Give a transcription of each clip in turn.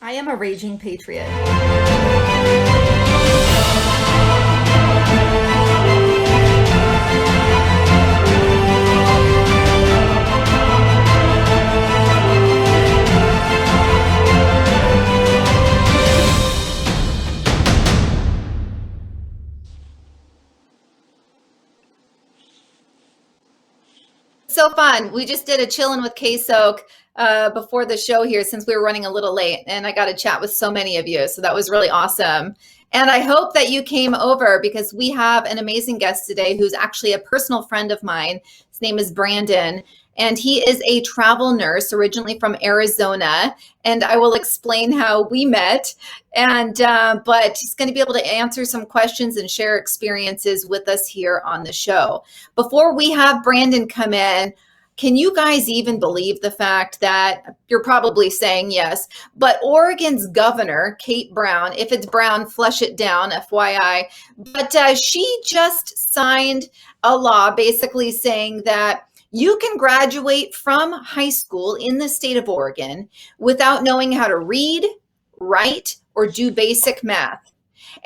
I am a raging patriot. So fun. We just did a chillin' with KSOK before the show here since we were running a little late, and I got to chat with so many of you. So that was really awesome. And I hope that you came over because we have an amazing guest today who's actually a personal friend of mine. His name is Brandon, and he is a travel nurse originally from Arizona. And I will explain how we met. And but he's going to be able to answer some questions and share experiences with us here on the show. Before we have Brandon come in, can you guys even believe the fact that you're probably saying yes, but Oregon's governor, Kate Brown, if it's Brown, flush it down, FYI, but she just signed a law basically saying that you can graduate from high school in the state of Oregon without knowing how to read, write, or do basic math.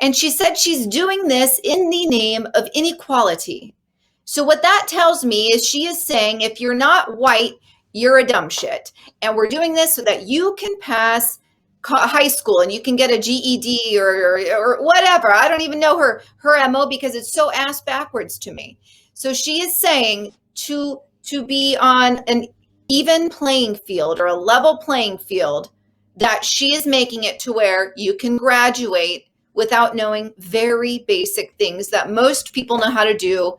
And she said she's doing this in the name of inequality. So what that tells me is she is saying, if you're not white, you're a dumb shit. And we're doing this so that you can pass high school and you can get a GED or whatever. I don't even know her MO because it's so ass backwards to me. So she is saying to be on an even playing field or a level playing field, that she is making it to where you can graduate without knowing very basic things that most people know how to do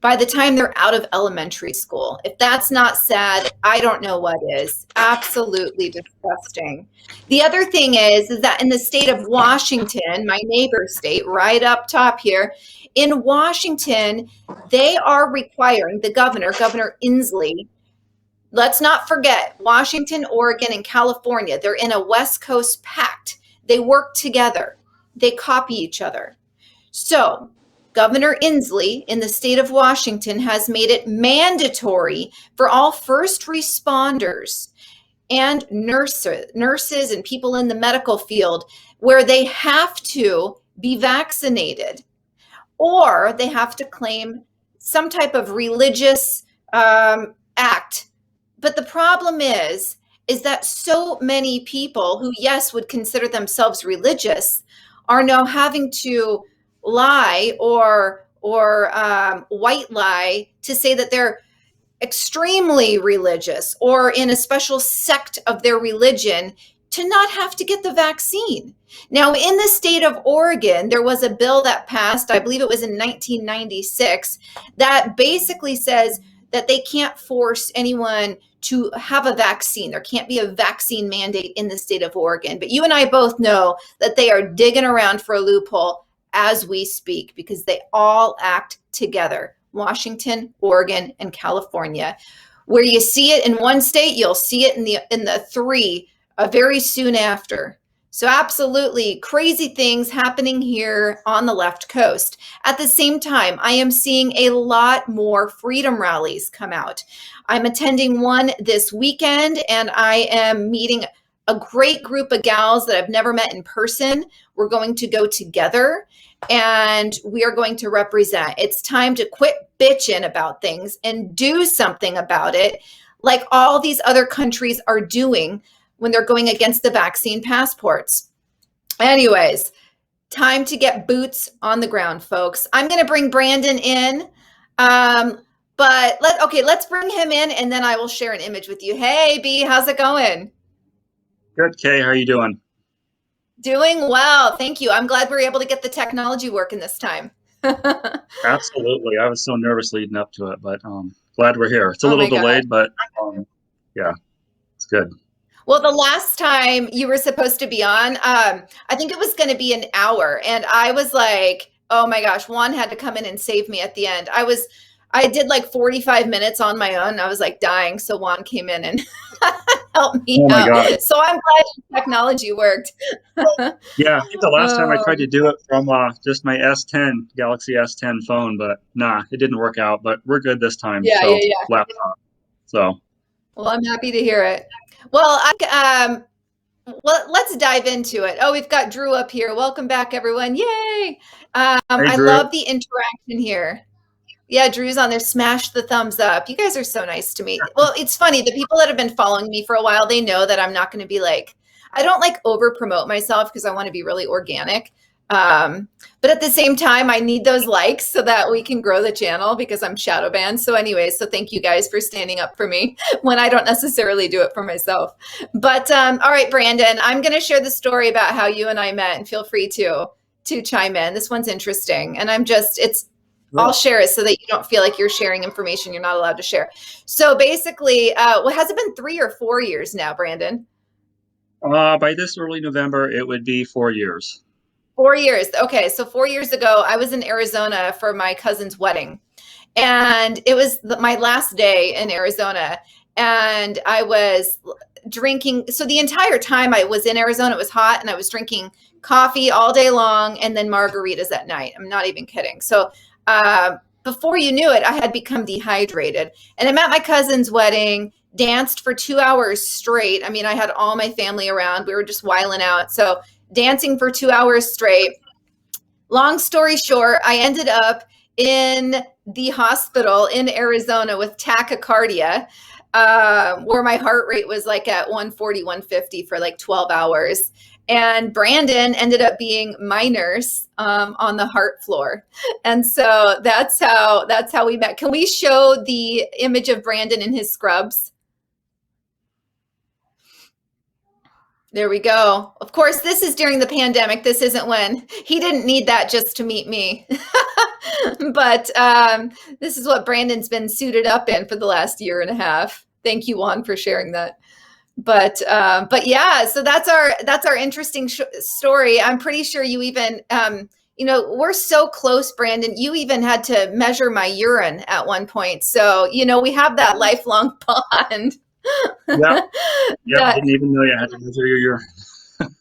by the time they're out of elementary school. If that's not sad, I don't know what is. Absolutely disgusting. The other thing is that in the state of Washington, my neighbor state, right up top here, in Washington, they are requiring the Governor Inslee. Let's not forget Washington, Oregon, and California. They're in a West Coast pact. They work together. They copy each other. So Governor Inslee in the state of Washington has made it mandatory for all first responders and nurses and people in the medical field where they have to be vaccinated or they have to claim some type of religious act. But the problem is that so many people who, yes, would consider themselves religious are now having to lie or white lie to say that they're extremely religious or in a special sect of their religion to not have to get the vaccine. Now, in the state of Oregon, there was a bill that passed, I believe it was in 1996, that basically says that they can't force anyone to have a vaccine. There can't be a vaccine mandate in the state of Oregon. But you and I both know that they are digging around for a loophole as we speak because they all act together. Washington, Oregon, and California. Where you see it in one state, you'll see it in the three very soon after. So absolutely crazy things happening here on the left coast. At the same time, I am seeing a lot more freedom rallies come out. I'm attending one this weekend and I am meeting a great group of gals that I've never met in person. We're going to go together and we are going to represent. It's time to quit bitching about things and do something about it, like all these other countries are doing when they're going against the vaccine passports. Anyways, time to get boots on the ground, folks. I'm going to bring Brandon in, but let's bring him in and then I will share an image with you. Hey, B, how's it going? Good, Kay. How are you doing? Doing well. Thank you. I'm glad we were able to get the technology working this time. Absolutely. I was so nervous leading up to it, but glad we're here. It's a little delayed, but yeah, it's good. Well, the last time you were supposed to be on, I think it was going to be an hour. And I was like, oh my gosh, Juan had to come in and save me at the end. I did like 45 minutes on my own. I was like dying. So Juan came in and helped me out. God. So I'm glad technology worked. Yeah, I think the last time I tried to do it from just my S10, Galaxy S10 phone, but nah, it didn't work out. But we're good this time. Yeah. Laptop. So. Well, I'm happy to hear it. Well, Well, let's dive into it. Oh, we've got Drew up here. Welcome back, everyone. Yay. Hey, I Drew. love the interaction here. Yeah, Drew's on there. Smash the thumbs up. You guys are so nice to me. Well, it's funny. The people that have been following me for a while, they know that I'm not going to be like, I don't like over promote myself because I want to be really organic. But at the same time, I need those likes so that we can grow the channel because I'm shadow banned. So, anyways, so thank you guys for standing up for me when I don't necessarily do it for myself. But all right, Brandon, I'm going to share the story about how you and I met, and feel free to chime in. This one's interesting, and I'll share it so that you don't feel like you're sharing information you're not allowed to share. So basically, well, has it been 3 or 4 years now, Brandon? By this early November, it would be 4 years. 4 years. Okay, so 4 years ago, I was in Arizona for my cousin's wedding, and it was my last day in Arizona, and I was drinking. So the entire time I was in Arizona, it was hot, and I was drinking coffee all day long, and then margaritas at night. I'm not even kidding. So before you knew it, I had become dehydrated, and I'm at my cousin's wedding. Danced for 2 hours straight. I mean, I had all my family around. We were just wiling out. So dancing for 2 hours straight. Long story short, I ended up in the hospital in Arizona with tachycardia, where my heart rate was like at 140, 150 for like 12 hours. And Brandon ended up being my nurse on the heart floor. And so that's how we met. Can we show the image of Brandon in his scrubs? There we go. Of course, this is during the pandemic. This isn't when he didn't need that just to meet me. But this is what Brandon's been suited up in for the last year and a half. Thank you, Juan, for sharing that. But yeah, so that's our interesting story. I'm pretty sure you even we're so close, Brandon. You even had to measure my urine at one point. So we have that lifelong bond. Yeah. Yeah, I That didn't even know you had to measure your.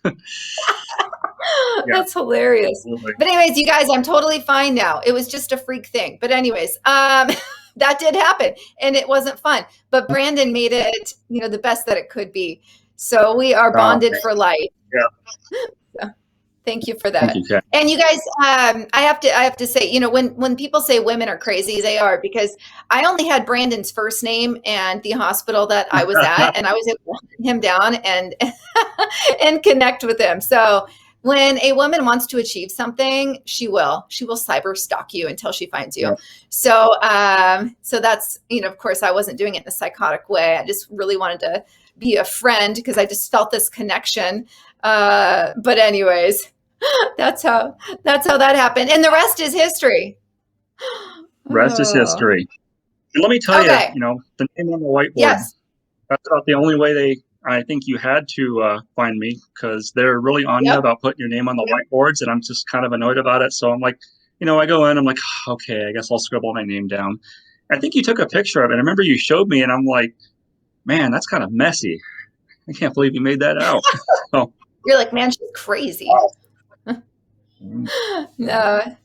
Yeah, That's hilarious. absolutely. But anyways, you guys, I'm totally fine now. It was just a freak thing. But anyways, that did happen and it wasn't fun. But Brandon made it, the best that it could be. So we are bonded Okay. for life. Yeah. So, thank you for Thank that. you, Kat. And you guys, I have to say, when people say women are crazy, they are, because I only had Brandon's first name and the hospital that I was at, and I was able to hunt him down and and connect with him. So when a woman wants to achieve something, she will cyber stalk you until she finds you. Yeah. So that's, of course, I wasn't doing it in a psychotic way. I just really wanted to be a friend because I just felt this connection. But anyways, that's how that happened, and the rest is history. Rest is Oh. history. And let me tell you, Okay. the name on the whiteboard, Yes. that's about the only way I think you had to find me, because they're really on you Yep. about putting your name on the whiteboards, and I'm just kind of annoyed about it. So I'm like, I go in, I'm like, okay, I guess I'll scribble my name down. I think you took a picture of it. I remember you showed me, and I'm like, man, that's kind of messy. I can't believe you made that out. So, You're like, man, she's crazy. No,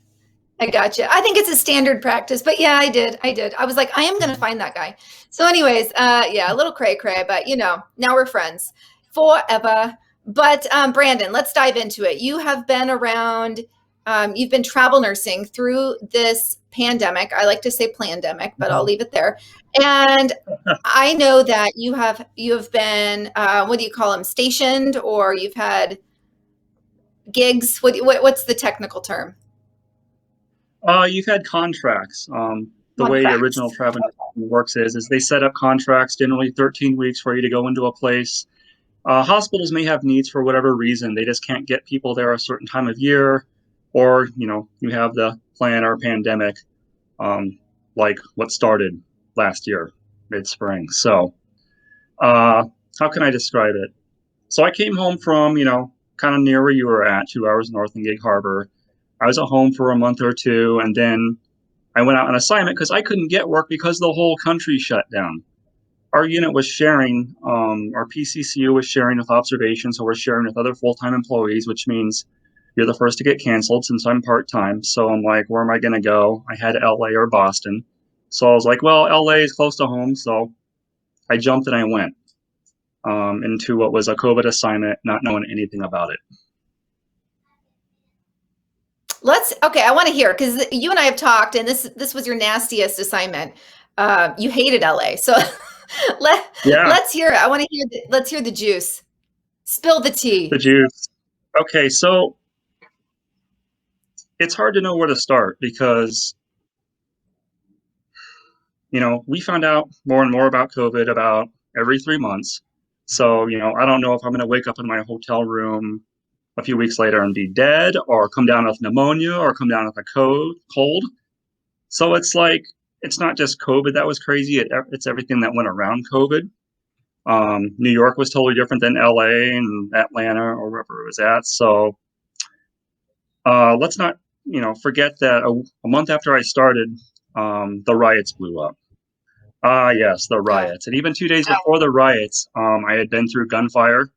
I gotcha. I think it's a standard practice, but yeah, I did. I was like, I am going to find that guy. So anyways, yeah, a little cray cray, but now we're friends forever. But Brandon, let's dive into it. You have been around, you've been travel nursing through this pandemic. I like to say plandemic, but I'll leave it there. And I know that you have been, what do you call them, stationed, or you've had gigs? What's the technical term? you've had contracts. The way original Contracts. travel works is they set up contracts, generally 13 weeks for you to go into a place. Hospitals may have needs for whatever reason. They just can't get people there a certain time of year, or, you have the plan or pandemic, like what started last year, mid-spring. So, how can I describe it? So I came home from, kind of near where you were at, 2 hours north in Gig Harbor. I was at home for a month or two, and then I went out on assignment because I couldn't get work because the whole country shut down. Our unit was sharing, our PCCU was sharing with observation, so we're sharing with other full-time employees, which means you're the first to get canceled since I'm part-time. So I'm like, where am I going to go? I had LA or Boston. So I was like, well, LA is close to home, so I jumped and I went. into what was a COVID assignment, not knowing anything about it. Okay, I want to hear, because you and I have talked, and this was your nastiest assignment. You hated LA, so Yeah, let's hear it. I want to hear. Let's hear the juice. Spill the the tea. juice. Okay, so it's hard to know where to start because, we found out more and more about COVID about every 3 months. So, I don't know if I'm going to wake up in my hotel room a few weeks later and be dead, or come down with pneumonia, or come down with a cold. So it's like, it's not just COVID that was crazy, it's everything that went around COVID. New York was totally different than LA and Atlanta or wherever it was at. So let's not, forget that a month after I started, the riots blew up. Ah, yes, the Yeah. riots. And even 2 days before the riots, I had been through gunfire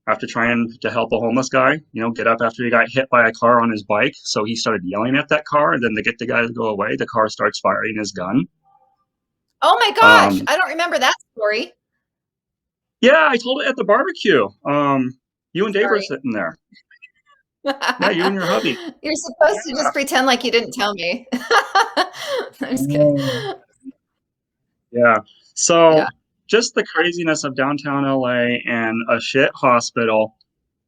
after trying to help a homeless guy, get up after he got hit by a car on his bike. So he started yelling at that car, and then to get the guy to go away, the car starts firing his gun. Oh my gosh, Um, I don't remember that story. yeah, I told it at the barbecue. You and Dave were Sorry. sitting there. Yeah, you and your hubby. You're supposed to Yeah. just pretend like you didn't tell me. I'm just kidding. Mm. Yeah. Yeah. So just the craziness of downtown LA and a shit hospital,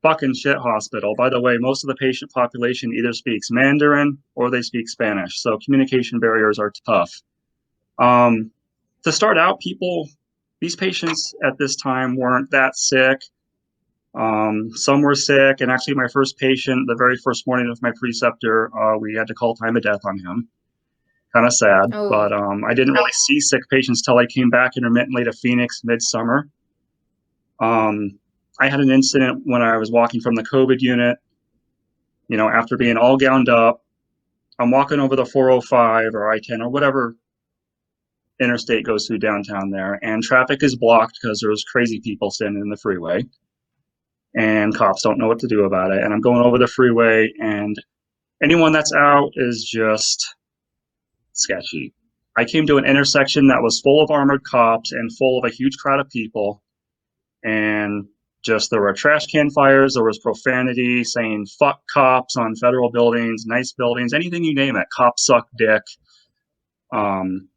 fucking shit hospital. By the way, most of the patient population either speaks Mandarin or they speak Spanish. So communication barriers are tough. Um, to start out, these patients at this time weren't that sick. Some were sick, and actually, my first patient, the very first morning with my preceptor, we had to call time of death on him. Kind of sad, Oh, but I didn't really see sick patients till I came back intermittently to Phoenix midsummer. Um, I had an incident when I was walking from the COVID unit. After being all gowned up, I'm walking over the 405 or I-10 or whatever interstate goes through downtown there, and traffic is blocked because there's crazy people standing in the freeway, and cops don't know what to do about it. And I'm going over the freeway, and anyone that's out is just sketchy. I came to an intersection that was full of armored cops and full of a huge crowd of people, and just there were trash can fires, there was profanity, saying fuck cops on federal buildings, nice buildings, anything you name it. Cops suck dick. Um,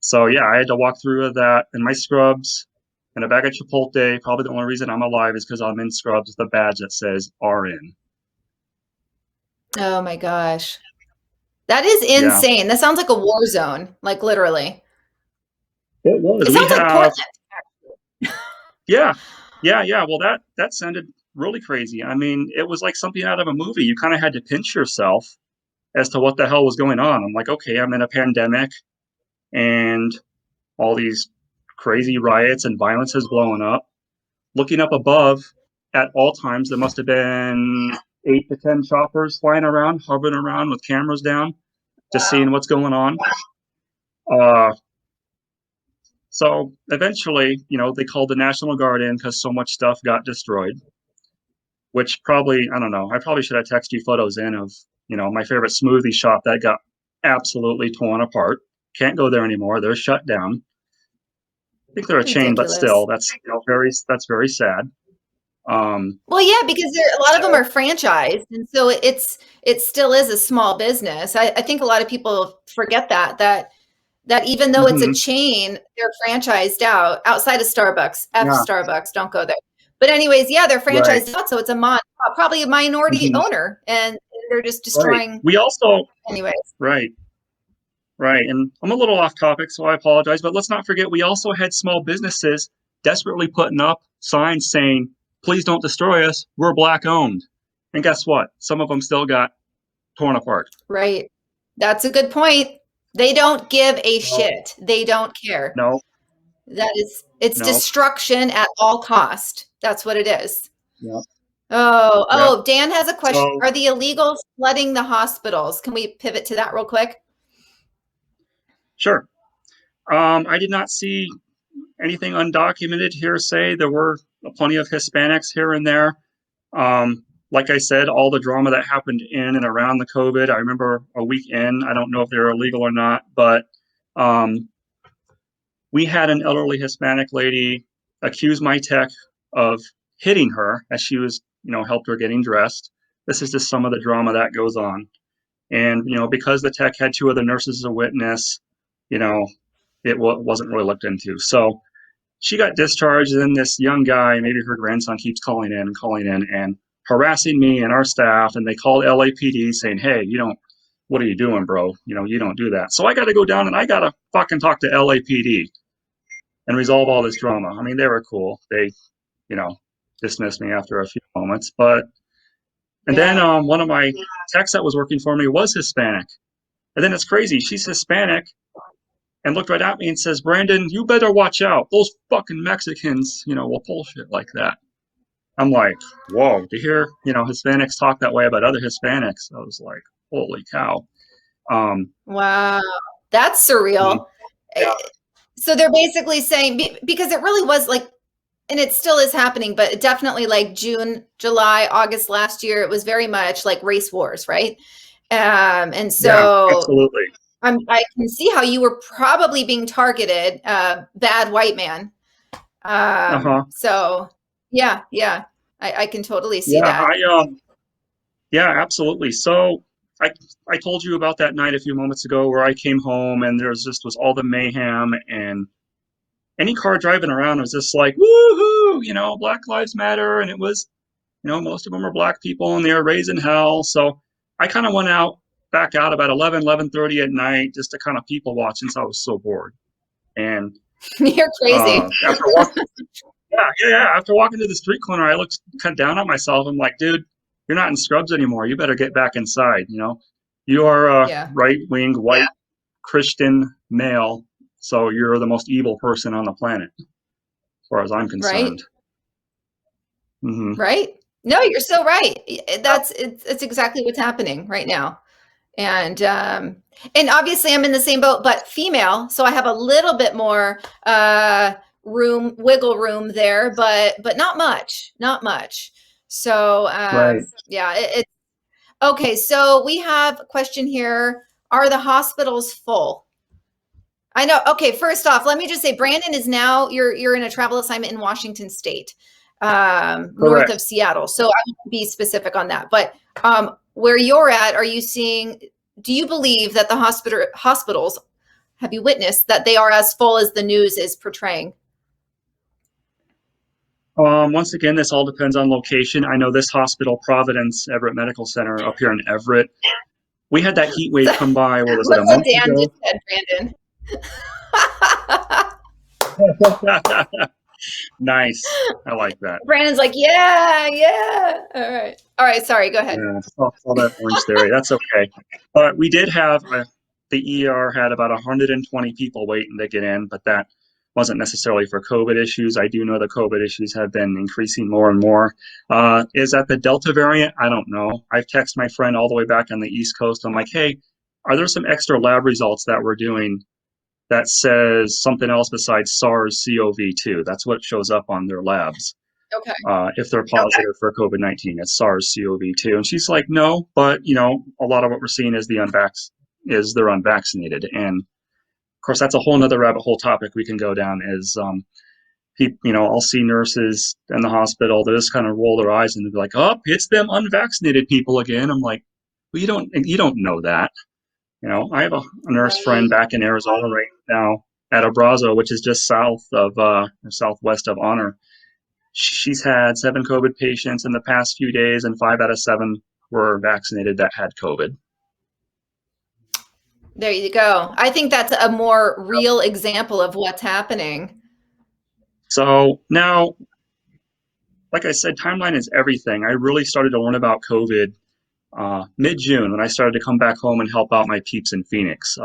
so yeah, I had to walk through that in my scrubs and a bag of Chipotle. Probably the only reason I'm alive is because I'm in scrubs with a badge that says RN. oh my gosh. That is Yeah, insane. That sounds like a war zone, like literally. it was. It We sounds like have, Portland. yeah, yeah. Well, that sounded really crazy. I mean, it was like something out of a movie. You kind of had to pinch yourself as to what the hell was going on. I'm like, okay, I'm in a pandemic, and all these crazy riots and violence is blowing up. Looking up above, at all times, there must have been 8 to 10 choppers flying around, hovering around with cameras down, just seeing what's going on. Uh, so eventually, they called the National Guard in because so much stuff got destroyed, which probably, I don't know, I probably should have texted you photos in of, my favorite smoothie shop that got absolutely torn apart. Can't go there anymore. They're shut down. I think they're a chain, but still, Ridiculous. that's very sad. Um, Well, yeah, because a lot of them so, are franchised, and so it still is a small business. I think a lot of people forget that even though it's a mhm, chain, they're franchised out outside of Starbucks. F yeah, Starbucks, don't go there. But anyways, yeah, they're right, franchised out, so it's probably a minority mhm, owner, and they're just right. destroying. We also, Anyways, right, right. And I'm a little off topic, so I apologize. But let's not forget, we also had small businesses desperately putting up signs saying, "Please don't destroy us. We're black owned." And guess what? Some of them still got torn apart. right. That's a good point. They don't give a No, shit. They don't care. no, It's no. destruction at all cost. That's what it is. Yeah, Oh, yeah. oh, Dan has a question. So Are the illegals flooding the hospitals? Can we pivot to that real quick? sure. I did not see anything undocumented hearsay. There were plenty of Hispanics here and there. Like I said, all the drama that happened in and around the COVID, I remember a week in, I don't know if they're illegal or not, but um, we had an elderly Hispanic lady. accused my tech of hitting her as she was, helped her getting dressed. This is just some of the drama that goes on. And, because the tech had two other nurses as a witness, you know, wasn't really looked into. So she got discharged, and then this young guy, maybe her grandson, keeps calling in and harassing me and our staff. And they called LAPD saying, hey, what are you doing, bro? You don't do that. So I got to go down and I got to fucking talk to LAPD and resolve all this drama. I mean, they were cool. They, you know, dismissed me after a few moments. And then Yeah. one of my techs that was working for me was Hispanic. And then it's crazy. She's Hispanic and looked right at me and says, Brandon, you better watch out. Those fucking Mexicans, will pull shit like that. I'm like, whoa, to hear, Hispanics talk that way about other Hispanics. I was like, holy cow. Wow. That's surreal. Yeah. So they're basically saying, because it really was like, and it still is happening, but definitely like June, July, August last year, it was very much like race wars, right? And Yeah, so absolutely. I can see how you were probably being targeted, bad white man. Uh-huh. So yeah, I can totally see Yeah, that. yeah, absolutely. So I I told you about that night a few moments ago where I came home and there was all the mayhem, and any car driving around was just like, woohoo, Black Lives Matter. And it was, most of them were black people and they were raising hell. So I kind of went back out about 11:30 at night just to kind of people watch since I was so bored. And You're crazy. after walking, yeah, after walking to the street corner, I looked kind of down at myself. I'm like, dude, you're not in scrubs anymore. You better get back inside. You are a Yeah. right-wing white Christian male, so you're the most evil person on the planet, as far as I'm Right. concerned. Hmm. Right. No, you're so right. It's exactly what's happening right now. And obviously I'm in the same boat, but female, so I have a little bit more wiggle room there, but not much, not much. So Right. yeah, it's okay. So we have a question here. Are the hospitals full? I know. Okay, first off, let me just say, Brandon is now you're in a travel assignment in Washington State, north Correct. of Seattle. So I won't be specific on that. But where you're at, are you seeing? Do you believe that the hospitals have you witnessed that they are as full as the news is portraying? Once again, this all depends on location. I know this hospital, Providence Everett Medical Center, up here in Everett, we had that heat wave come by. What was it, Look a what month Dan ago? just said, Brandon. Nice. I like that. Brandon's like, yeah, yeah. All right. Sorry, go ahead. Yeah, saw that Orange Theory. That's okay. But we did have the ER had about 120 people waiting to get in, but that wasn't necessarily for COVID issues. I do know the COVID issues have been increasing more and more. Is that the Delta variant? I don't know. I've texted my friend all the way back on the East Coast. I'm like, hey, are there some extra lab results that we're doing that says something else besides SARS-CoV-2? That's what shows up on their labs. Okay. If they're positive for COVID-19, it's SARS-CoV-2. And she's like, no, but a lot of what we're seeing is they're unvaccinated. And of course, that's a whole nother rabbit hole topic we can go down. Is I'll see nurses in the hospital, they just kind of roll their eyes and be like, oh, it's them unvaccinated people again. I'm like, well, you don't know that. I have a nurse Right. friend back in Arizona right now at Abrazo, which is just southwest of Honor. She's had 7 COVID patients in the past few days, and 5 out of 7 were vaccinated that had COVID. There you go. I think that's a more real example of what's happening. So now, like I said, timeline is everything. I really started to learn about COVID mid-June when I started to come back home and help out my peeps in Phoenix,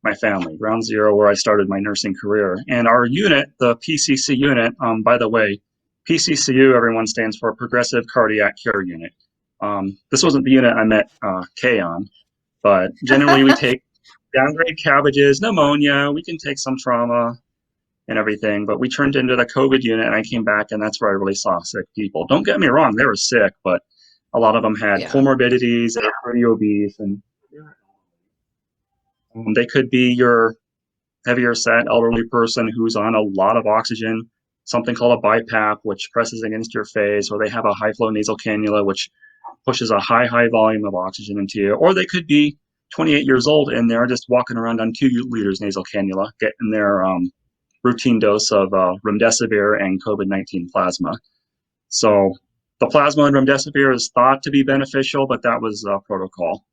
my family, Ground Zero, where I started my nursing career. And our unit, the PCC unit, by the way, PCCU, everyone stands for Progressive Cardiac Care Unit. This wasn't the unit I met Kay on, but generally we take downgrade cabbages, pneumonia, we can take some trauma and everything, but we turned into the COVID unit and I came back and that's where I really saw sick people. Don't get me wrong, they were sick, but a lot of them had Yeah. comorbidities, they were pretty obese, and they could be your heavier set elderly person who's on a lot of oxygen. something called a BiPAP, which presses against your face, or they have a high flow nasal cannula, which pushes a high volume of oxygen into you, or they could be 28 years old and they're just walking around on 2 liters nasal cannula, getting their routine dose of remdesivir and COVID-19 plasma. So the plasma and remdesivir is thought to be beneficial, but that was protocol.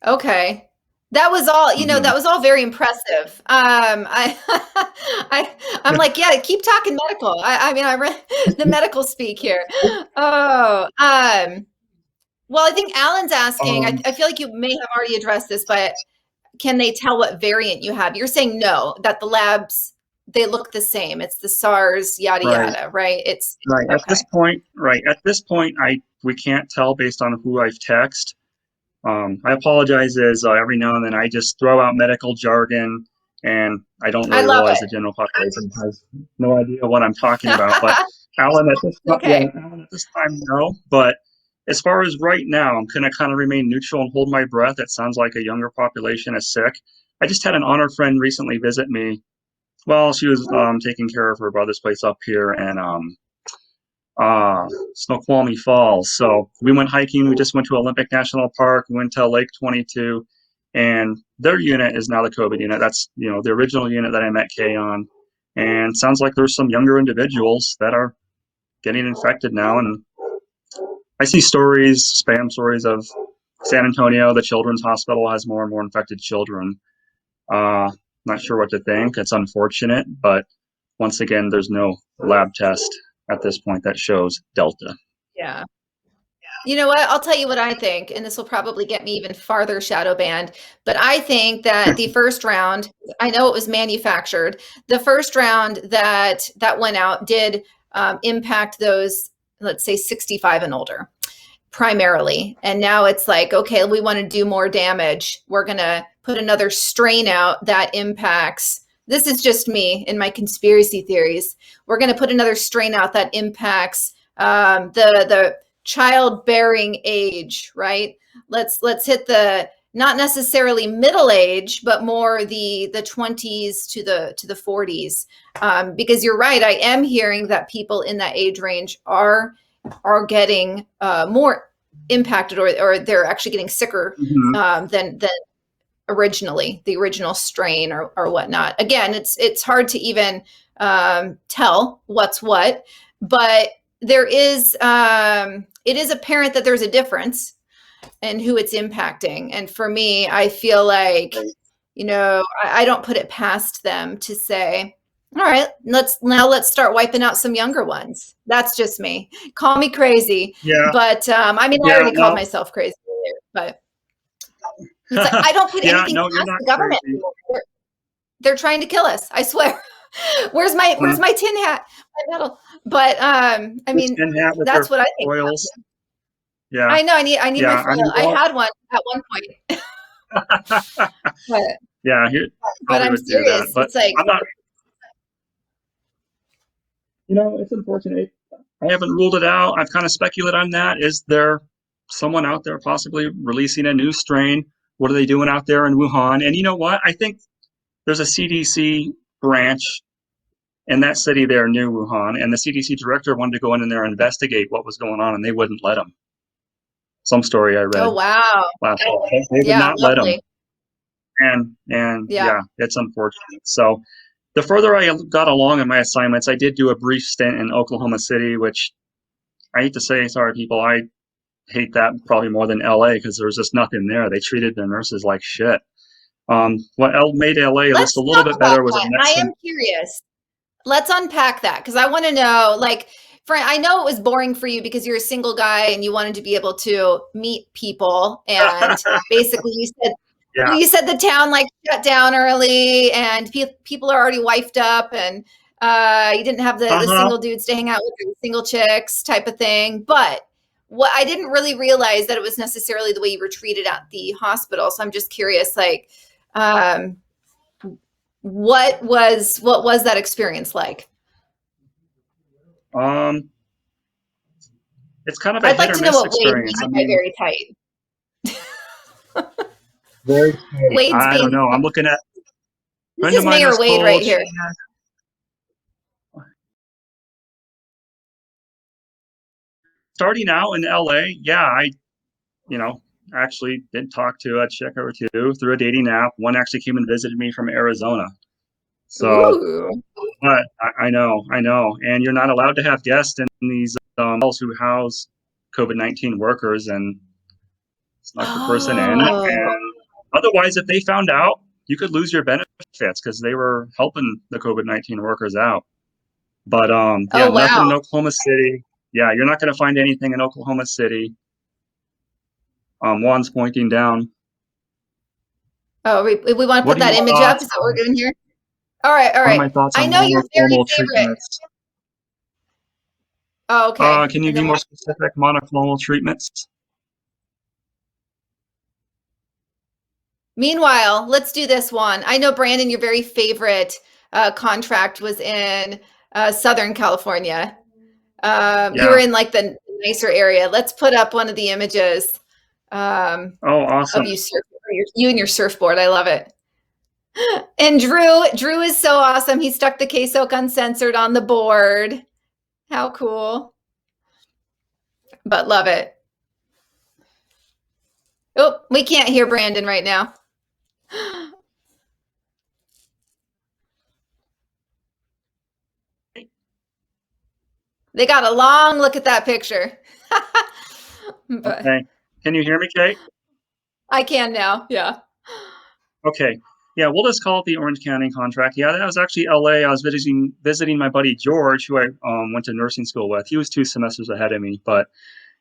Okay. That was all, that was all very impressive. I'm like, yeah, keep talking medical. I mean, I read the medical speak here. Oh, well, I think Alan's asking, I feel like you may have already addressed this, but can they tell what variant you have? You're saying no, that the labs, they look the same. It's the SARS, yada, yada, right? It's right. okay. At this point, we can't tell based on who I've texted. I apologize as every now and then I just throw out medical jargon and I don't really realize the general population has no idea what I'm talking about. But Alan, Alan, at this time, no. But as far as right now, I'm going to kind of remain neutral and hold my breath. It sounds like a younger population is sick. I just had an honor friend recently visit me. Well, she was taking care of her brother's place up here and Snoqualmie Falls. So we went hiking. We just went to Olympic National Park. We went to Lake 22, and their unit is now the COVID unit. That's the original unit that I met Kay on. And sounds like there's some younger individuals that are getting infected now. And I see spam stories of San Antonio. The Children's Hospital has more and more infected children. Not sure what to think. It's unfortunate, but once again, there's no lab test at this point that shows Delta. Yeah. You know what? I'll tell you what I think, and this will probably get me even farther shadow banned. But I think that the first round, I know it was manufactured. The first round that went out did impact those, let's say, 65 and older, primarily. And now it's like, okay, we want to do more damage. We're going to put another strain out that impacts. This is just me in my conspiracy theories. We're going to put another strain out that impacts the childbearing age, right? Let's hit the not necessarily middle age, but more the 20s to the 40s, because you're right. I am hearing that people in that age range are getting more impacted, or they're actually getting sicker than originally, the original strain or whatnot. Again, it's hard to even tell what's what, but there is it is apparent that there's a difference in who it's impacting. And for me, I feel like, I don't put it past them to say, all right, let's start wiping out some younger ones. That's just me. Call me crazy. Yeah. But I mean, I already called myself crazy earlier, but it's like, I don't put anything past the government anymore. They're trying to kill us. I swear. Where's my tin hat? My metal. But I mean, that's what I think. Oils. Yeah. I know. I need my foil. I had one at one point. But I'm serious. But it's like, I'm not. It's unfortunate. I haven't ruled it out. I've kind of speculated on that. Is there someone out there possibly releasing a new strain? What are they doing out there in Wuhan? And you know what? I think there's a CDC branch in that city there near Wuhan, and the CDC director wanted to go in there and investigate what was going on, and they wouldn't let him. Some story I read. Oh, wow. Last fall. They did not let him. And it's unfortunate. So the further I got along in my assignments, I did do a brief stint in Oklahoma City, which I hate to say, sorry people, I hate that probably more than LA because there was just nothing there. They treated their nurses like shit. What made LA at least a little bit better was I am curious. Let's unpack that, because I want to know, like, I know it was boring for you because you're a single guy and you wanted to be able to meet people, and basically you said the town like shut down early and people are already wifed up, and you didn't have the single dudes to hang out with, or the single chicks type of thing. But what I didn't really realize that it was necessarily the way you were treated at the hospital. So I'm just curious, like, what was that experience like? It's kind of I'd like to know what Wade means by very tight. Very tight. I don't know. I'm looking at this is Mayor Wade right here. starting out in LA, yeah, you know, actually did talk to a chick or two through a dating app. One actually came and visited me from Arizona. So, Ooh. but I know, and you're not allowed to have guests in these hotels who house COVID-19 workers, and snuck the person in. Oh. And otherwise, if they found out, you could lose your benefits because they were helping the COVID-19 workers out. But yeah, Oh, nothing wow. in Oklahoma City. Yeah, you're not going to find anything in Oklahoma City. Juan's pointing down. Oh, we want to What put are that your image up? Is thoughts? that what we're doing here? All right, all What are right. my thoughts I on know your very monoclonal favorite. treatments? Oh, okay. Can you And be then more what? specific? Monoclonal treatments? Meanwhile, let's do this one. I know, Brandon, your very favorite contract was in Southern California. You were Yeah. in like the nicer area. Let's put up one of the images um, Oh, of awesome. you you and your surfboard. I love it. And Drew is so awesome. He stuck the KSOK Uncensored on the board. How cool. But love it. Oh, we can't hear Brandon right now. They got a long look at that picture. But Okay. Can you hear me, Kate? I can now. Yeah. Okay. Yeah, we'll just call it the Orange County contract. Yeah, that was actually LA. I was visiting my buddy George, who I went to nursing school with. He was 2 semesters ahead of me, but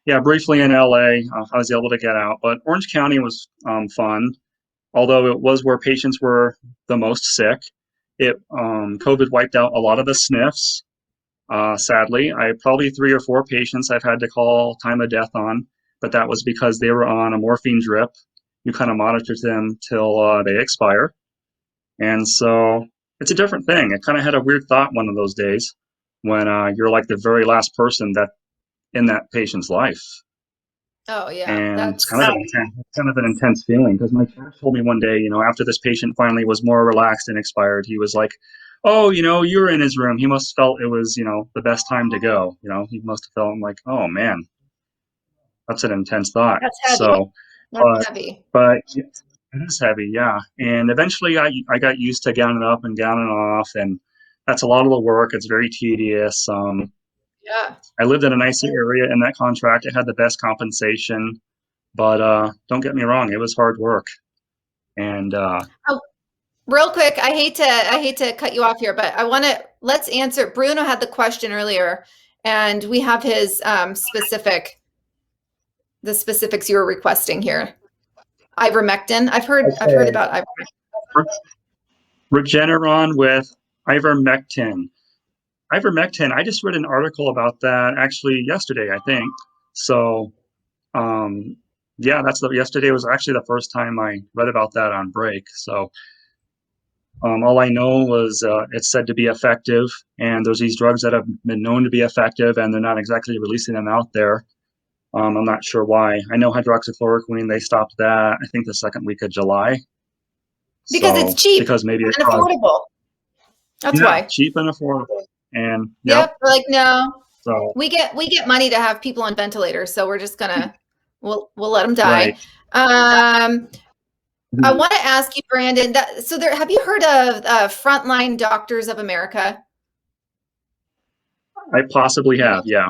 yeah, briefly in LA, I was able to get out. But Orange County was fun, although it was where patients were the most sick. COVID wiped out a lot of the sniffs. Sadly, I had probably 3 or 4 patients I've had to call time of death on, but that was because they were on a morphine drip. You kind of monitor them till they expire. And so it's a different thing. I kind of had a weird thought one of those days when you're like the very last person that in that patient's life. Oh, yeah. And it's That's kind of an intense feeling because my dad told me one day, after this patient finally was more relaxed and expired, he was like, "Oh, you were in his room. He must have felt it was, the best time to go. He must have felt." I'm like, "Oh man, that's an intense thought." that's heavy. So, That's but heavy. it is heavy, yeah. And eventually, I got used to gowning up and gowning off, and that's a lot of the work. It's very tedious. Yeah. I lived in a nice area in that contract. It had the best compensation, but don't get me wrong, it was hard work. And Oh, real quick, I hate to cut you off here, but let's answer. Bruno had the question earlier, and we have his the specifics you were requesting here. Ivermectin. I've heard okay, about ivermectin. Regeneron with ivermectin. Ivermectin. I just read an article about that actually yesterday, I think. So, um, yeah, yesterday was actually the first time I read about that on break. So, all I know was it's said to be effective, and there's these drugs that have been known to be effective, and they're not exactly releasing them out there. I'm not sure why. I know hydroxychloroquine, they stopped that, I think, the second week of July. Because it's So, cheap because maybe it and caused, affordable. That's yeah, why. cheap and affordable. And, yep. Yep. We're like, no, So, we get money to have people on ventilators, so we're just gonna we'll let them die. right. Um, I Mhm. want to ask you, Brandon. So there, have you heard of Frontline Doctors of America? I possibly have, yeah.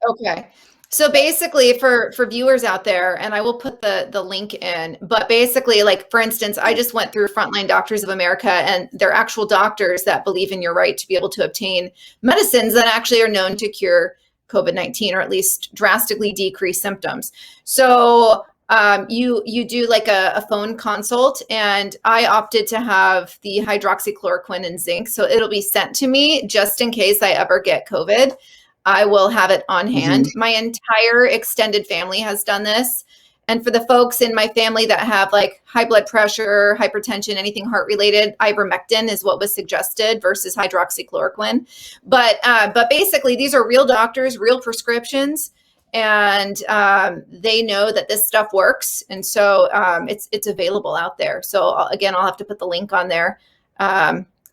Okay. So basically for viewers out there, and I will put the link in, but basically, like for instance, I just went through Frontline Doctors of America, and they're actual doctors that believe in your right to be able to obtain medicines that actually are known to cure COVID-19 or at least drastically decrease symptoms. So you do like a phone consult, and I opted to have the hydroxychloroquine and zinc. So it'll be sent to me just in case I ever get COVID. I will have it on Hmm. hand. My entire extended family has done this. And for the folks in my family that have like high blood pressure, hypertension, anything heart related, ivermectin is what was suggested versus hydroxychloroquine. But basically, these are real doctors, real prescriptions, and they know that this stuff works, and so it's available out there. So again, I'll have to put the link on there.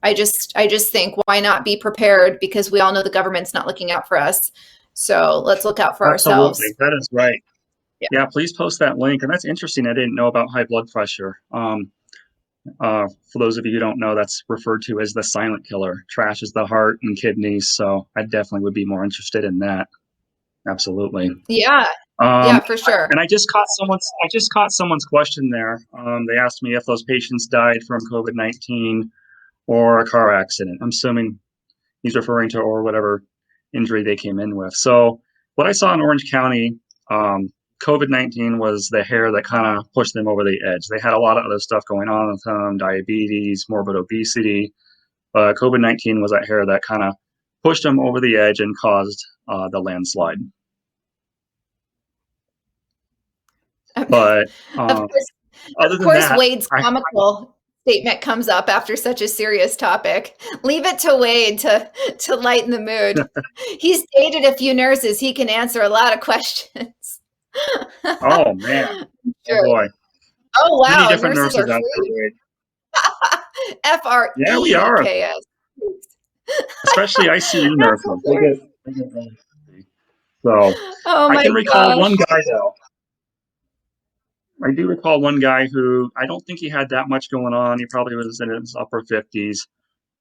I just think, why not be prepared, because we all know the government's not looking out for us. So let's look out for Absolutely. ourselves. That is right. Yeah. Yeah, please post that link. And that's interesting. I didn't know about high blood pressure. For those of you who don't know, that's referred to as the silent killer. Trashes the heart and kidneys. So I definitely would be more interested in that. Absolutely. Yeah. Um, Yeah, for sure. and I just caught someone's question there. They asked me if those patients died from COVID-19 or a car accident. I'm assuming he's referring to or whatever injury they came in with. So what I saw in Orange County, um, COVID-19 was the hair that kind of pushed them over the edge. They had a lot of other stuff going on with them, diabetes, morbid obesity. COVID-19 was that hair that kind of pushed them over the edge and caused the landslide. But Of course, other of than course, that, Wade's comical statement comes up after such a serious topic. Leave it to Wade to lighten the mood. He's dated a few nurses. He can answer a lot of questions. oh man, oh Sure. boy, Oh many wow, different nurses are nurses out there, free. Wade. Yeah, we are, FREEKS. especially ICU That's nurses. hilarious. They get really busy. So Oh I my can recall gosh. one guy though. I do recall one guy who I don't think he had that much going on. He probably was in his upper 50s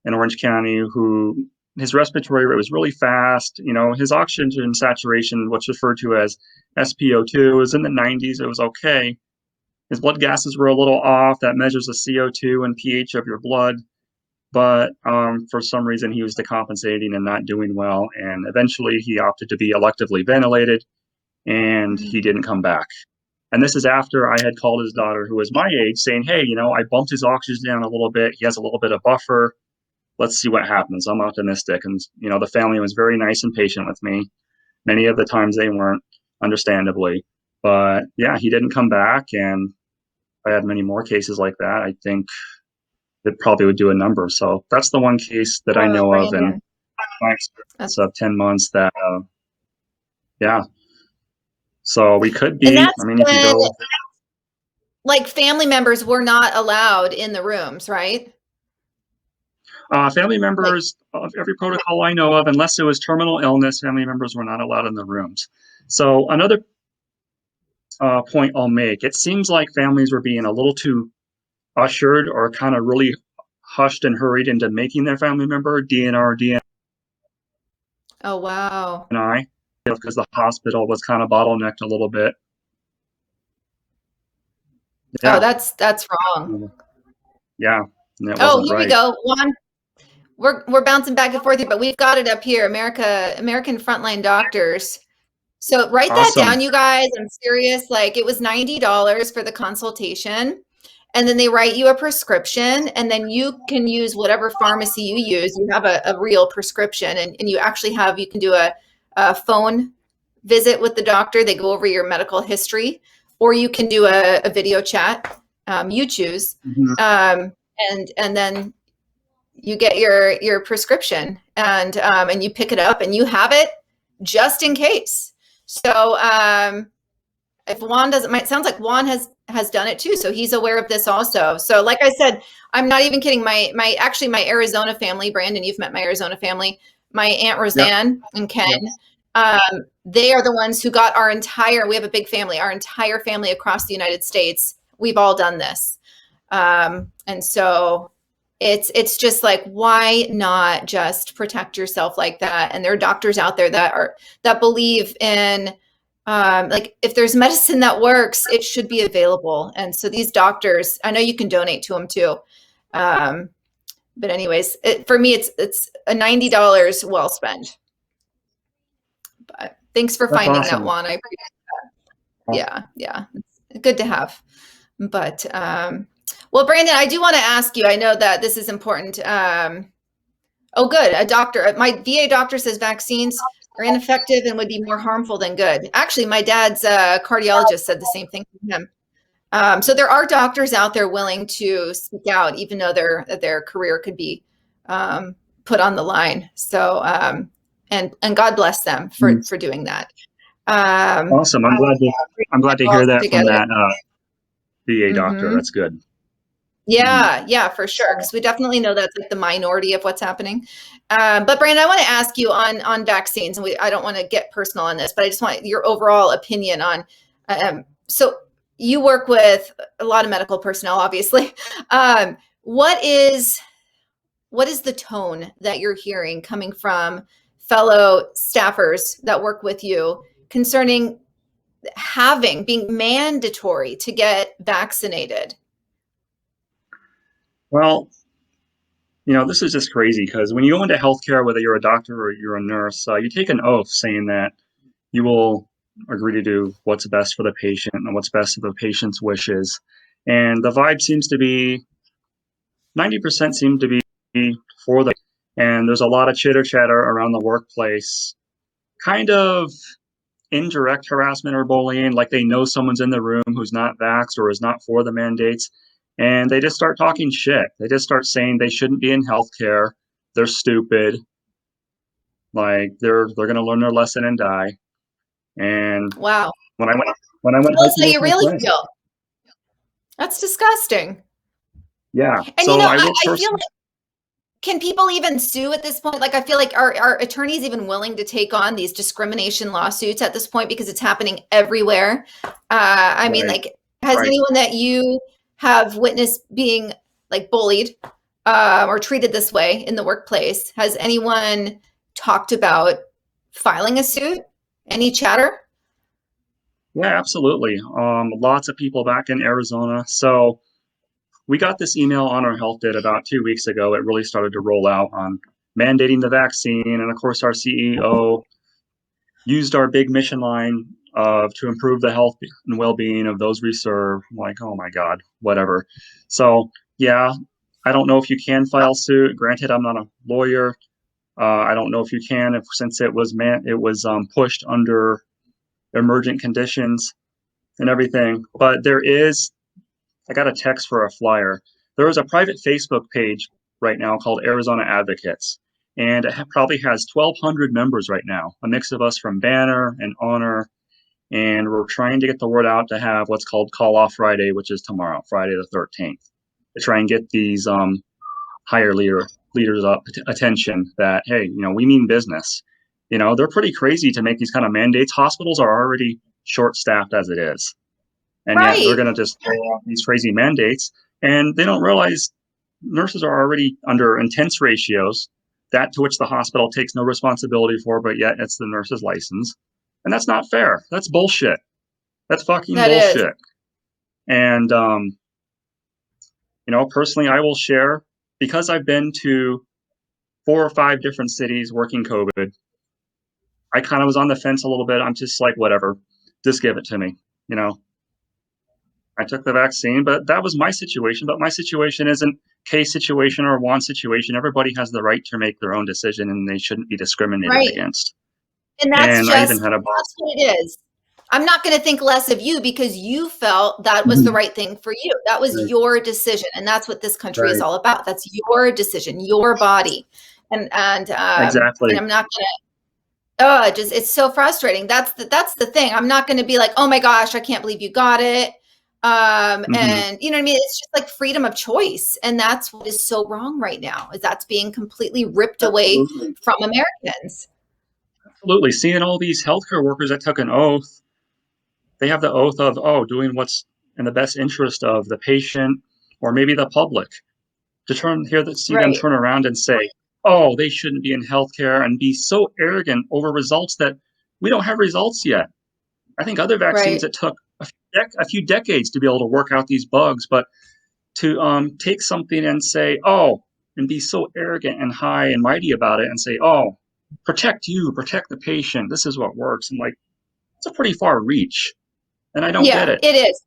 in Orange County, who his respiratory rate was really fast. You know, his oxygen saturation, what's referred to as SpO2, was in the 90s. It was okay. His blood gases were a little off. That measures the CO2 and pH of your blood. But for some reason, he was decompensating and not doing well. And eventually, he opted to be electively ventilated, and he didn't come back. And this is after I had called his daughter, who was my age, saying, hey, you know, I bumped his oxygen down a little bit. He has a little bit of buffer. Let's see what happens. I'm optimistic. And, you know, the family was very nice and patient with me. Many of the times they weren't, understandably. But yeah, he didn't come back. And if I had many more cases like that, I think it probably would do a number. So that's the one case that I Oh, know of in Brandon. my experience of 10 months that, yeah. So we could And be, I that's mean, if you when go, like family members were not allowed in the rooms, right? family Like, members of every protocol I know of, unless it was terminal illness, family members were not allowed in the rooms. So another point I'll make, it seems like families were being a little too ushered or kind of really hushed and hurried into making their family member DNR, oh wow. DNI, because the hospital was kind of bottlenecked a little bit. Oh, Yeah, that's wrong. yeah, and it Oh, wasn't here we right. go. Juan, we're bouncing back and forth here, but we've got it up here. American Frontline Doctors. So write that Awesome. down, you guys. I'm serious. Like it was $90 for the consultation. And then they write you a prescription, and then you can use whatever pharmacy you use. You have a real prescription, and you actually have, you can do a phone visit with the doctor. They go over your medical history, or you can do a video chat. You choose. Mhm. And then you get your prescription, and you pick it up and you have it just in case. So if Juan doesn't, it sounds like Juan has done it too, so he's aware of this also. So like I said, I'm not even kidding. My Arizona family, Brandon, you've met my Arizona family, my Aunt Yep. Roseanne and Ken, Yep. they are the ones who got we have a big family, our entire family across the United States. We've all done this. And so it's just like, why not just protect yourself like that? And there are doctors out there that believe in, like if there's medicine that works, it should be available. And so these doctors, I know you can donate to them too. But anyways, for me, it's a $90 well spent. But thanks for That's finding that awesome. one. I appreciate. Yeah, it's good to have. But well, Brandon, I do want to ask you. I know that this is important. Oh, good. A doctor, my VA doctor says vaccines are ineffective and would be more harmful than good. Actually, my dad's cardiologist said the same thing to him. So there are doctors out there willing to speak out, even though their career could be put on the line. So and God bless them Mm. for doing that. Awesome. I'm glad to All hear that from together. that VA doctor. Hmm. That's good. Mhm. Yeah, for sure. Because we definitely know that's like the minority of what's happening. But Brandon, I want to ask you on vaccines, and I don't want to get personal on this, but I just want your overall opinion on. So you work with a lot of medical personnel, obviously. Um, what is the tone that you're hearing coming from fellow staffers that work with you concerning being mandatory to get vaccinated? Well, this is just crazy because when you go into healthcare, whether you're a doctor or you're a nurse, you take an oath saying that you will agree to do what's best for the patient and what's best for the patient's wishes. And the vibe seems to be 90% seem to be for the, and there's a lot of chitter chatter around the workplace, kind of indirect harassment or bullying, like they know someone's in the room who's not vaxxed or is not for the mandates, and they just start talking shit. They just start saying they shouldn't be in healthcare. They're stupid. Like they're gonna learn their lesson and die. And Wow. when I went when I went Tell us hiking how with you my really friend, feel. That's disgusting. yeah. And So I will I feel personally, like, can people even sue at this point? Like, I feel like are attorneys even willing to take on these discrimination lawsuits at this point because it's happening everywhere? I mean, right, like, has right. anyone that you have witnessed being like bullied or treated this way in the workplace? Has anyone talked about filing a suit? Any chatter? Yeah, absolutely. Lots of people back in Arizona. So we got this email on our health bid about 2 weeks ago. It really started to roll out on mandating the vaccine. And of course, our CEO used our big mission line of to improve the health and well-being of those we serve. I'm like, oh my God, whatever. So yeah, I don't know if you can file suit. Granted, I'm not a lawyer. I don't know if you can, if since it was pushed under emergent conditions and everything. But I got a text for a flyer. There is a private Facebook page right now called Arizona Advocates, and it probably has 1,200 members right now, a mix of us from Banner and Honor, and we're trying to get the word out to have what's called Call Off Friday, which is tomorrow, Friday the 13th, to try and get these higher leaders up attention that, hey, we mean business. They're pretty crazy to make these kind of mandates. Hospitals are already short staffed as it is, and yet they're Right. going to just throw out these crazy mandates, and they don't realize nurses are already under intense ratios, that to which the hospital takes no responsibility for, but yet it's the nurse's license, and that's not fair. That's bullshit. That's fucking That is. bullshit. And personally, I will share, because I've been to 4 or 5 different cities working COVID. I kind of was on the fence a little bit. I'm just like, whatever, just give it to me. you know I took the vaccine, but that was my situation. But my situation isn't Kay's situation or Juan's situation. Everybody has the right to make their own decision, and they shouldn't be discriminated Right. against. And And I even had a that's boss. what it is. I'm not going to think less of you because you felt that was the Mhm. right thing for you. That was Right, your decision. And that's what this country is right, all about. That's your decision, your body. And exactly. I'm not going to, oh, it's so frustrating. That's the thing. I'm not going to be like, oh my gosh, I can't believe you got it. Hmm. And you know what I mean? It's just like freedom of choice. And that's what is so wrong right now is that's being completely ripped away Absolutely, from Americans. absolutely. Seeing all these healthcare workers that took an oath, they have the oath of, doing what's in the best interest of the patient or maybe the public. See them Right. turn around and say, "Oh, they shouldn't be in healthcare," and be so arrogant over results that we don't have results yet. I think other vaccines, Right. it took a few decades to be able to work out these bugs, but to take something and say, "Oh," and be so arrogant and high and mighty about it and say, "Oh, protect you, protect the patient. This is what works." I'm like, it's a pretty far reach, and I don't get Yeah, it. it is.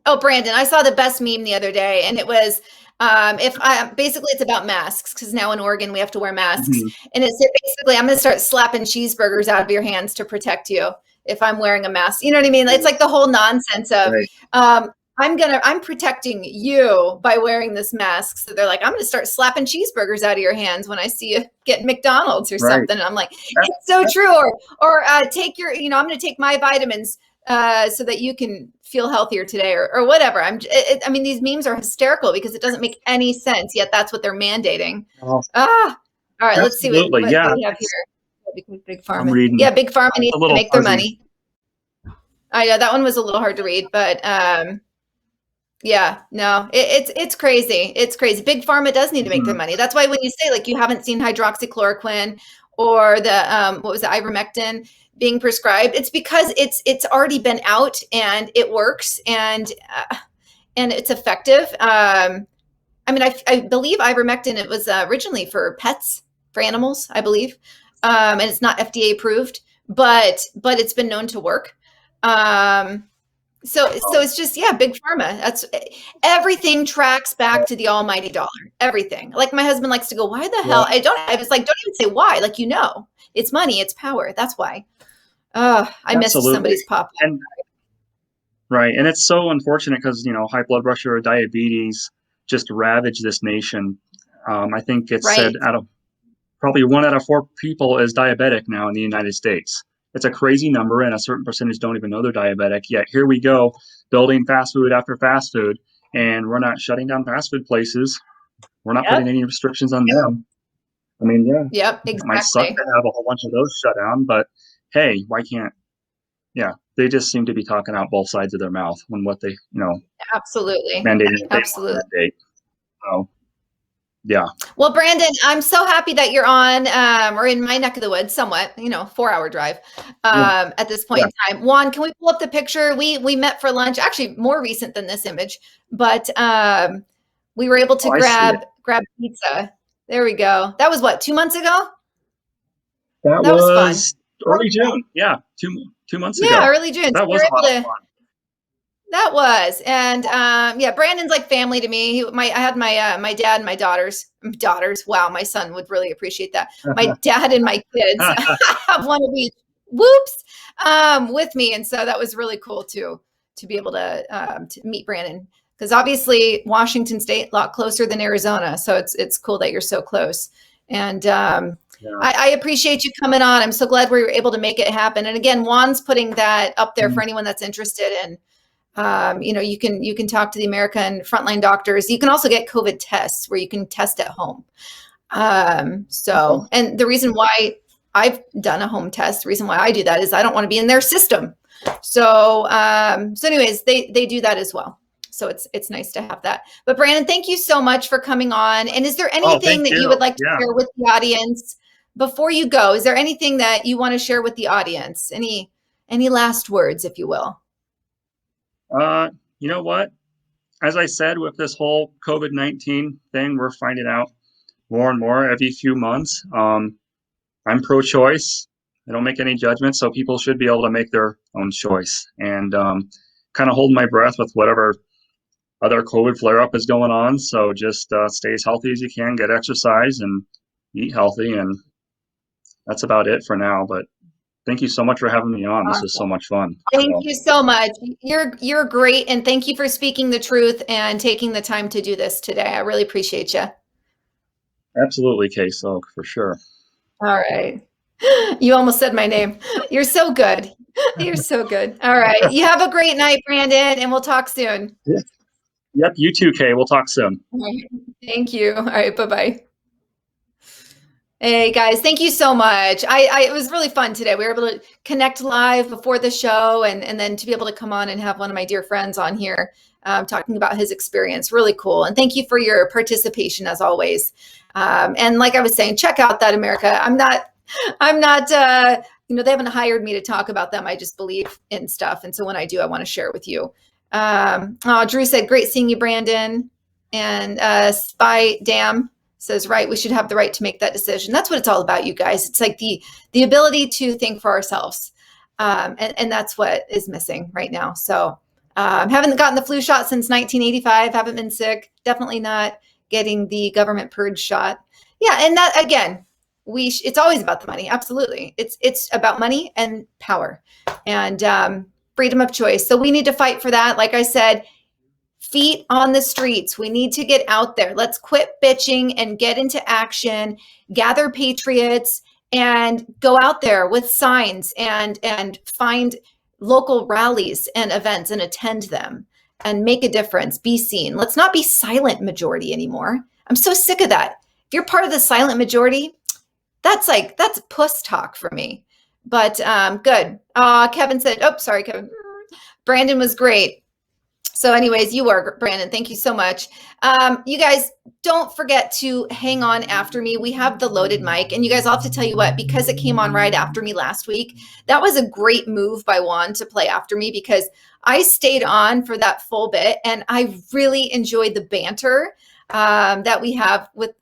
Oh, Brandon, I saw the best meme the other day, and it was if I basically it's about masks because now in Oregon we have to wear masks, Mhm. and it said basically I'm going to start slapping cheeseburgers out of your hands to protect you if I'm wearing a mask. You know what I mean? It's like the whole nonsense of Right, I'm protecting you by wearing this mask. So they're like, I'm going to start slapping cheeseburgers out of your hands when I see you get McDonald's or right. something. And I'm like, That, it's so that, true. Take your, I'm going to take my vitamins. so that you can feel healthier today or whatever. I mean, these memes are hysterical because it doesn't make any sense, yet that's what they're mandating. Oh, Ah, all right, let's see absolutely. what Yeah. we have here. Because Big I'm Pharma. reading. Yeah, Big Pharma It's needs a to little make their fuzzy. money. I know that one was a little hard to read, but yeah, no, it's crazy. It's crazy. Big Pharma does need to make their Mhm. money. That's why when you say like you haven't seen hydroxychloroquine or the what was it, ivermectin being prescribed, it's because it's already been out and it works and it's effective. I mean, I believe ivermectin it was originally for pets, for animals, I believe, and it's not FDA approved, but it's been known to work. Um, so Oh, it's just yeah, big pharma. That's everything tracks back to the almighty dollar. Everything. Like my husband likes to go, why the hell? yeah, I was like, don't even say why. Like it's money, it's power. That's why. I missed absolutely. somebody's pop. And right, and it's so unfortunate because high blood pressure or diabetes just ravage this nation. I think it's said Right. out of probably 1 out of 4 people is diabetic now in the United States. It's a crazy number, and a certain percentage don't even know they're diabetic. Yet here we go, building fast food after fast food, and we're not shutting down fast food places. We're not putting Yep. any restrictions on them. I mean, yeah, Yep. it might suck Exactly. to have a whole bunch of those shut down, but hey, why can't? Yeah, they just seem to be talking out both sides of their mouth when what they, Absolutely. mandating what they want to Absolutely. mandate. So, yeah. Well, Brandon, I'm so happy that you're on. Or in my neck of the woods, somewhat, 4 hour drive Yeah. at this point Yeah. in time. Juan, can we pull up the picture? We met for lunch, actually more recent than this image, but we were able to Oh, I see it. grab pizza. There we go. That was what, 2 months ago? That That was fun. was early June. Yeah, two months Yeah, ago. early June. So That we was were a lot able of to. That was, and yeah, Brandon's like family to me. I had my dad and my daughters. Wow, my son would really appreciate that. My dad and my kids fun. have one of each. Whoops, with me, and so that was really cool to be able to meet Brandon because obviously Washington State a lot closer than Arizona, so it's cool that you're so close. And Yeah. I appreciate you coming on. I'm so glad we were able to make it happen. And again, Juan's putting that up there for Mm. anyone that's interested in. You can talk to the American frontline doctors. You can also get COVID tests where you can test at home. Okay. And the reason why I've done a home test, the reason why I do that is I don't want to be in their system. So anyways, they do that as well. So it's nice to have that. But Brandon, thank you so much for coming on. And is there Oh, anything thank that you would you. like to Yeah. share with the audience before you go? Is there anything that you want to share with the audience? Any last words, if you will? You know what? As I said, with this whole COVID-19 thing, we're finding out more and more every few months. I'm pro-choice. I don't make any judgments, so people should be able to make their own choice. And kind of hold my breath with whatever other COVID flare-up is going on. So just stay as healthy as you can, get exercise, and eat healthy. And that's about it for now. But thank you so much for having me on. This was so Awesome. much fun. Thank So you so much. You're great, and thank you for speaking the truth and taking the time to do this today. I really appreciate you. absolutely, KSOK, for sure. All right. You almost said my name. You're so good. You're so good. All right. You have a great night, Brandon, and we'll talk soon. Yep, you too, Kay. We'll talk soon. All right. Thank you. All right. Bye-bye. Hey guys, thank you so much. It was really fun today. We were able to connect live before the show and then to be able to come on and have one of my dear friends on here talking about his experience. Really cool. And thank you for your participation as always. And like I was saying, check out That America. I'm not, they haven't hired me to talk about them. I just believe in stuff. And so when I do, I want to share it with you. Drew said, great seeing you, Brandon. And Spy Dam says, right, we should have the right to make that decision. That's what it's all about, you guys. It's like the ability to think for ourselves. And that's what is missing right now. So haven't gotten the flu shot since 1985. Haven't been sick. Definitely not getting the government purge shot. Yeah, and that again, it's always about the money. Absolutely, it's about money and power and freedom of choice. So we need to fight for that. Like I said, feet on the streets. We need to get out there. Let's quit bitching and get into action, gather patriots and go out there with signs and find local rallies and events and attend them and make a difference, be seen. Let's not be silent majority anymore. I'm so sick of that. If you're part of the silent majority, that's puss talk for me. But good. Kevin said, oh, sorry, Kevin. Brandon was great. So anyways, you are, Brandon. Thank you so much. You guys, don't forget to hang on after me. We have the loaded mic. And you guys, I'll have to tell you what, because it came on right after me last week, that was a great move by Juan to play after me, because I stayed on for that full bit. And I really enjoyed the banter that we have with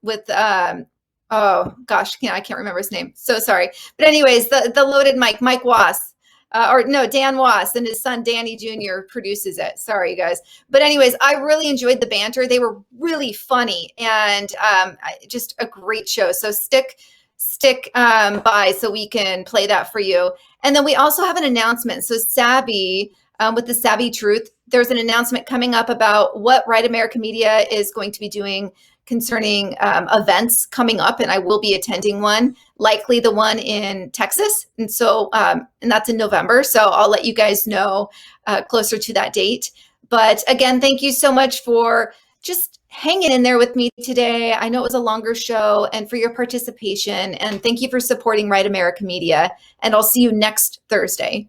oh gosh, I can't remember his name. So sorry. But anyways, the loaded mic, Mike Wass. Or no, Dan Wass and his son Danny Jr. produces it. Sorry, you guys. But anyways, I really enjoyed the banter. They were really funny and just a great show. So stick by so we can play that for you. And then we also have an announcement. So Savvy, with the Savvy Truth, there's an announcement coming up about what Right America Media is going to be doing concerning events coming up, and I will be attending one, likely the one in Texas. And so, and that's in November. So I'll let you guys know closer to that date. But again, thank you so much for just hanging in there with me today. I know it was a longer show, and for your participation. And thank you for supporting Right America Media. And I'll see you next Thursday.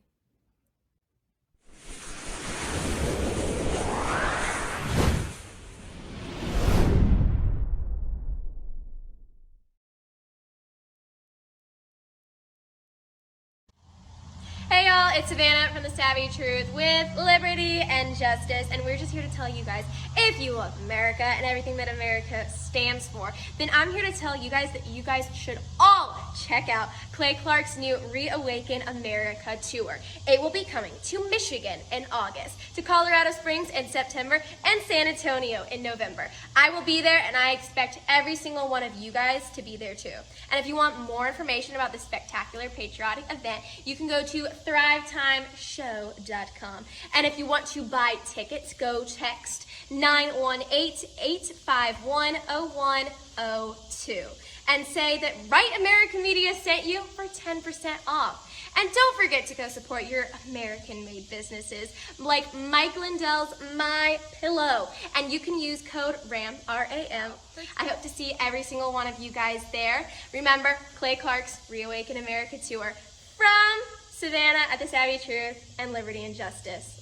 Hey y'all, it's Savannah from the Savvy Truth with Liberty and Justice, and we're just here to tell you guys, if you love America and everything that America stands for, then I'm here to tell you guys that you guys should all check out Clay Clark's new Reawaken America tour. It will be coming to Michigan in August, to Colorado Springs in September, and San Antonio in November. I will be there, and I expect every single one of you guys to be there too. And if you want more information about this spectacular patriotic event, you can go to thrivetimeshow.com. And if you want to buy tickets, go text 918-851-0102 and say that Right American Media sent you for 10% off. And don't forget to go support your American-made businesses like Mike Lindell's My Pillow. And you can use code RAM, R-A-M. I hope to see every single one of you guys there. Remember, Clay Clark's Reawaken America tour from Savannah at the Savvy Truth and Liberty and Justice.